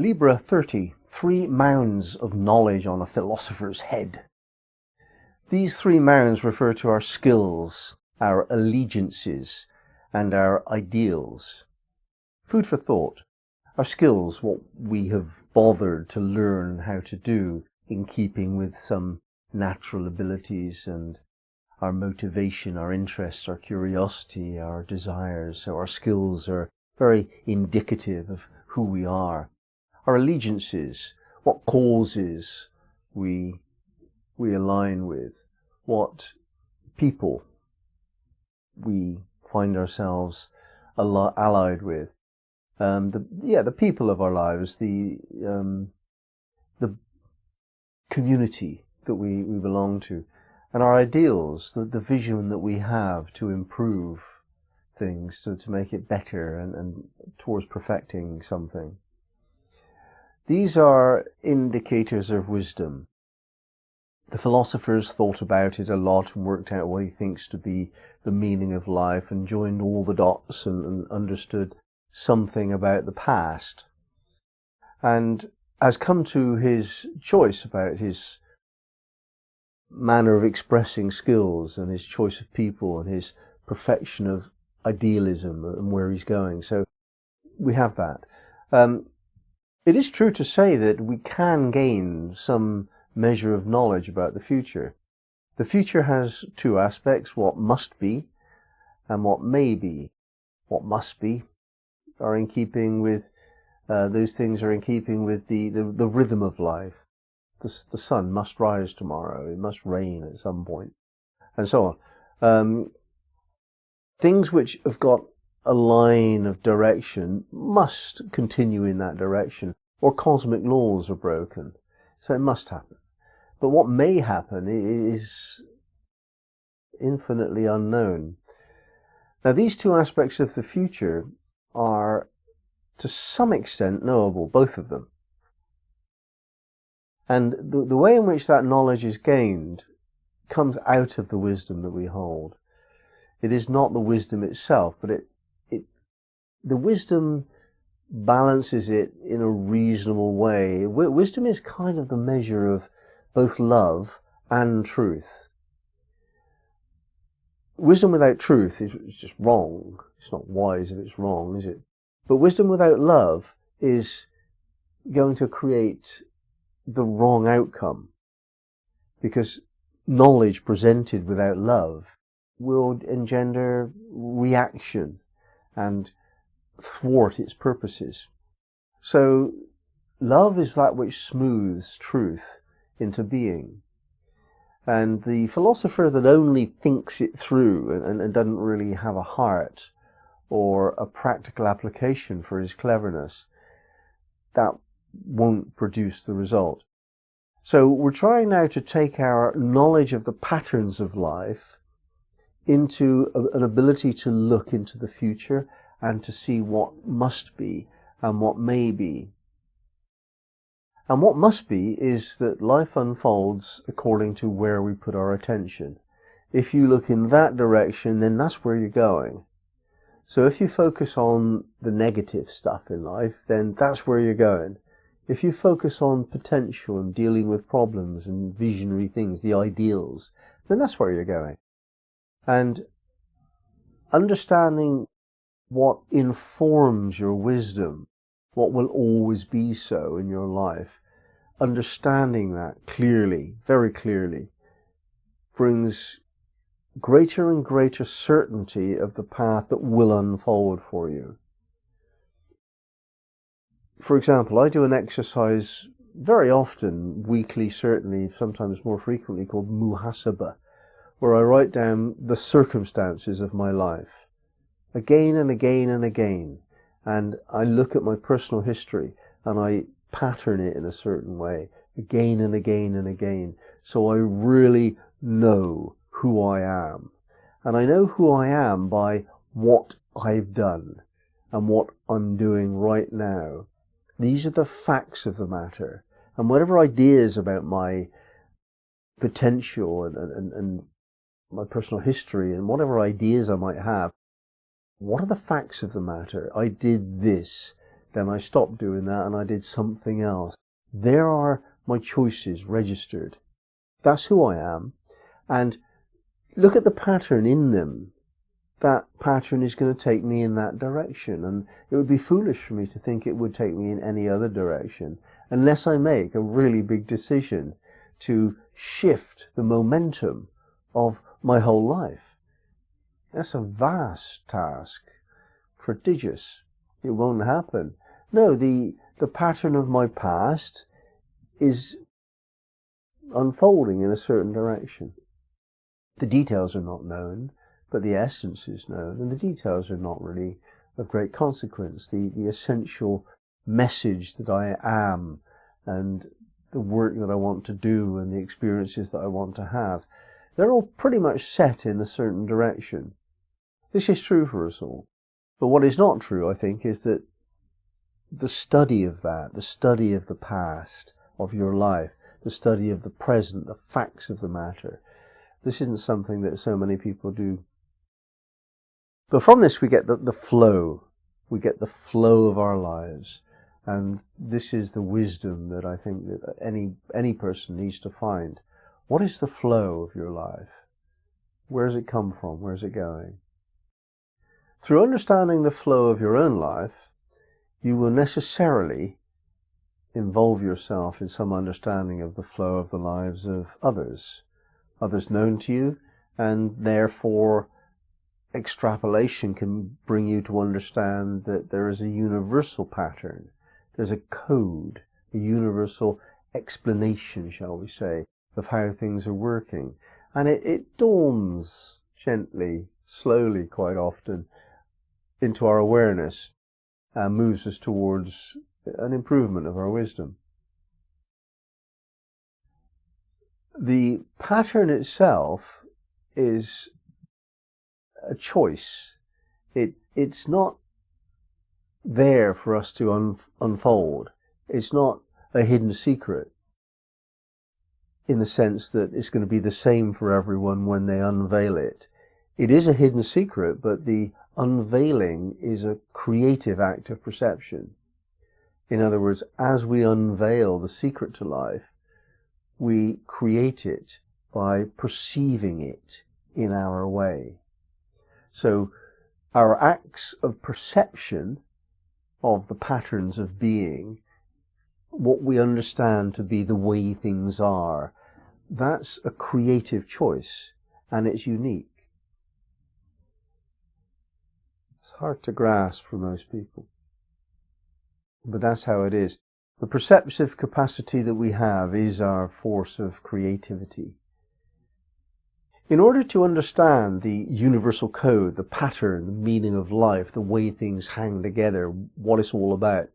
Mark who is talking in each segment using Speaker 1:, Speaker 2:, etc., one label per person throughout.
Speaker 1: Libra 30, 3 mounds of knowledge on a philosopher's head. These 3 mounds refer to our skills, our allegiances, and our ideals. Food for thought. Our skills, what we have bothered to learn how to do in keeping with some natural abilities and our motivation, our interests, our curiosity, our desires. So our skills are very indicative of who we are. Our allegiances, what causes we align with, what people we find ourselves allied with, the people of our lives, the community that we belong to, and our ideals, the vision that we have to improve things, to make it better and towards perfecting something. These are indicators of wisdom. The philosophers thought about it a lot and worked out what he thinks to be the meaning of life and joined all the dots and understood something about the past, and has come to his choice about his manner of expressing skills and his choice of people and his perfection of idealism and where he's going. So we have that. It is true to say that we can gain some measure of knowledge about the future. The future has 2 aspects, what must be and what may be. What must be are in keeping with, those things are in keeping with the rhythm of life. The sun must rise tomorrow, it must rain at some point, and so on. Things which have got a line of direction must continue in that direction, or cosmic laws are broken. So it must happen. But what may happen is infinitely unknown. Now, these 2 aspects of the future are to some extent knowable, both of them. And the way in which that knowledge is gained comes out of the wisdom that we hold. It is not the wisdom itself, but the wisdom balances it in a reasonable way. Wisdom is kind of the measure of both love and truth. Wisdom without truth is just wrong. It's not wise if it's wrong, is it? But wisdom without love is going to create the wrong outcome, because knowledge presented without love will engender reaction and thwart its purposes. So love is that which smooths truth into being. And the philosopher that only thinks it through and doesn't really have a heart or a practical application for his cleverness, that won't produce the result. So we're trying now to take our knowledge of the patterns of life into an ability to look into the future and to see what must be and what may be. And what must be is that life unfolds according to where we put our attention. If you look in that direction, then that's where you're going. So if you focus on the negative stuff in life, then that's where you're going. If you focus on potential and dealing with problems and visionary things, the ideals, then that's where you're going. And understanding what informs your wisdom, what will always be so in your life, understanding that clearly, very clearly, brings greater and greater certainty of the path that will unfold for you. For example, I do an exercise very often, weekly certainly, sometimes more frequently, called muhasabah, where I write down the circumstances of my life, again and again and again, and I look at my personal history and I pattern it in a certain way, again and again and again, so I really know who I am. And I know who I am by what I've done and what I'm doing right now. These are the facts of the matter. And whatever ideas about my potential and my personal history and whatever ideas I might have, what are the facts of the matter? I did this. Then I stopped doing that and I did something else. There are my choices registered. That's who I am. And look at the pattern in them. That pattern is going to take me in that direction. And it would be foolish for me to think it would take me in any other direction unless I make a really big decision to shift the momentum of my whole life. That's a vast task. Prodigious. It won't happen. No, the pattern of my past is unfolding in a certain direction. The details are not known, but the essence is known, and the details are not really of great consequence. The essential message that I am, and the work that I want to do, and the experiences that I want to have, they're all pretty much set in a certain direction. This is true for us all. But what is not true, I think, is that the study of that, the study of the past, of your life, the study of the present, the facts of the matter, this isn't something that so many people do. But from this we get the flow. We get the flow of our lives. And this is the wisdom that I think that any person needs to find. What is the flow of your life? Where does it come from? Where is it going? Through understanding the flow of your own life, you will necessarily involve yourself in some understanding of the flow of the lives of others known to you, and therefore extrapolation can bring you to understand that there is a universal pattern, there's a code, a universal explanation, shall we say, of how things are working. And it dawns gently, slowly, quite often, into our awareness and moves us towards an improvement of our wisdom. The pattern itself is a choice. It's not there for us to unfold. It's not a hidden secret in the sense that it's going to be the same for everyone when they unveil it. It is a hidden secret, but the unveiling is a creative act of perception. In other words, as we unveil the secret to life, we create it by perceiving it in our way. So our acts of perception of the patterns of being, what we understand to be the way things are, that's a creative choice, and it's unique. It's hard to grasp for most people, but that's how it is. The perceptive capacity that we have is our force of creativity. In order to understand the universal code, the pattern, the meaning of life, the way things hang together, what it's all about,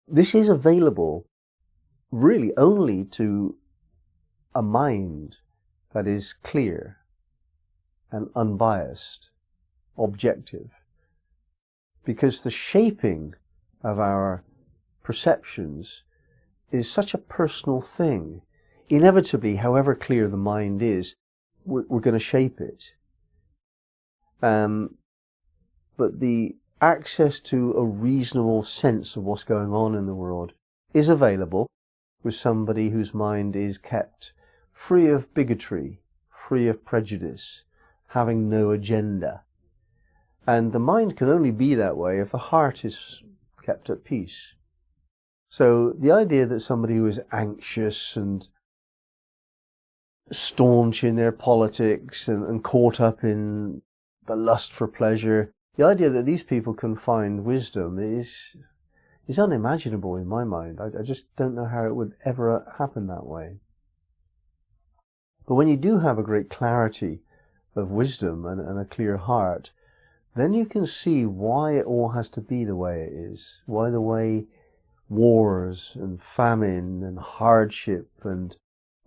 Speaker 1: this is available really only to a mind that is clear and unbiased, objective. Because the shaping of our perceptions is such a personal thing. Inevitably, however clear the mind is, we're going to shape it. But the access to a reasonable sense of what's going on in the world is available with somebody whose mind is kept free of bigotry, free of prejudice, having no agenda. And the mind can only be that way if the heart is kept at peace. So the idea that somebody who is anxious and staunch in their politics and caught up in the lust for pleasure, the idea that these people can find wisdom is unimaginable in my mind. I just don't know how it would ever happen that way. But when you do have a great clarity of wisdom and a clear heart, then you can see why it all has to be the way it is, why the way wars and famine and hardship and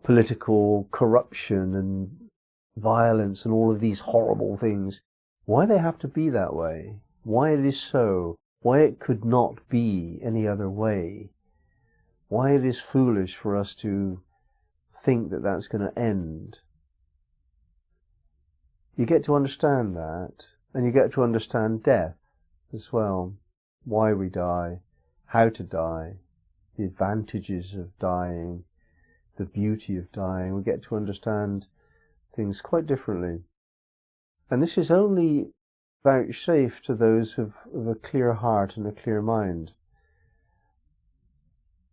Speaker 1: political corruption and violence and all of these horrible things, why they have to be that way, why it is so, why it could not be any other way, why it is foolish for us to think that that's going to end. You get to understand that, and you get to understand death as well, why we die, how to die, the advantages of dying, the beauty of dying. We get to understand things quite differently. And this is only vouchsafed to those of a clear heart and a clear mind.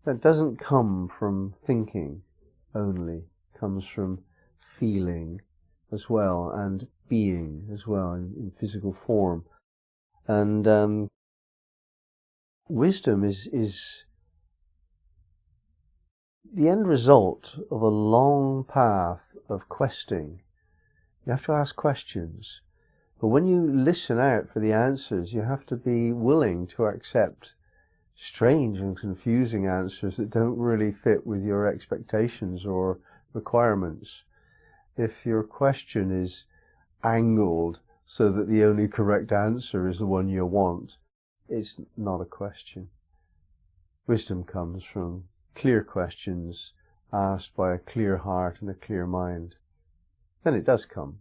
Speaker 1: That doesn't come from thinking only, it comes from feeling as well, and being as well, in physical form. And wisdom is the end result of a long path of questing. You have to ask questions, but when you listen out for the answers, you have to be willing to accept strange and confusing answers that don't really fit with your expectations or requirements. If your question is angled so that the only correct answer is the one you want, it's not a question. Wisdom comes from clear questions asked by a clear heart and a clear mind. Then it does come.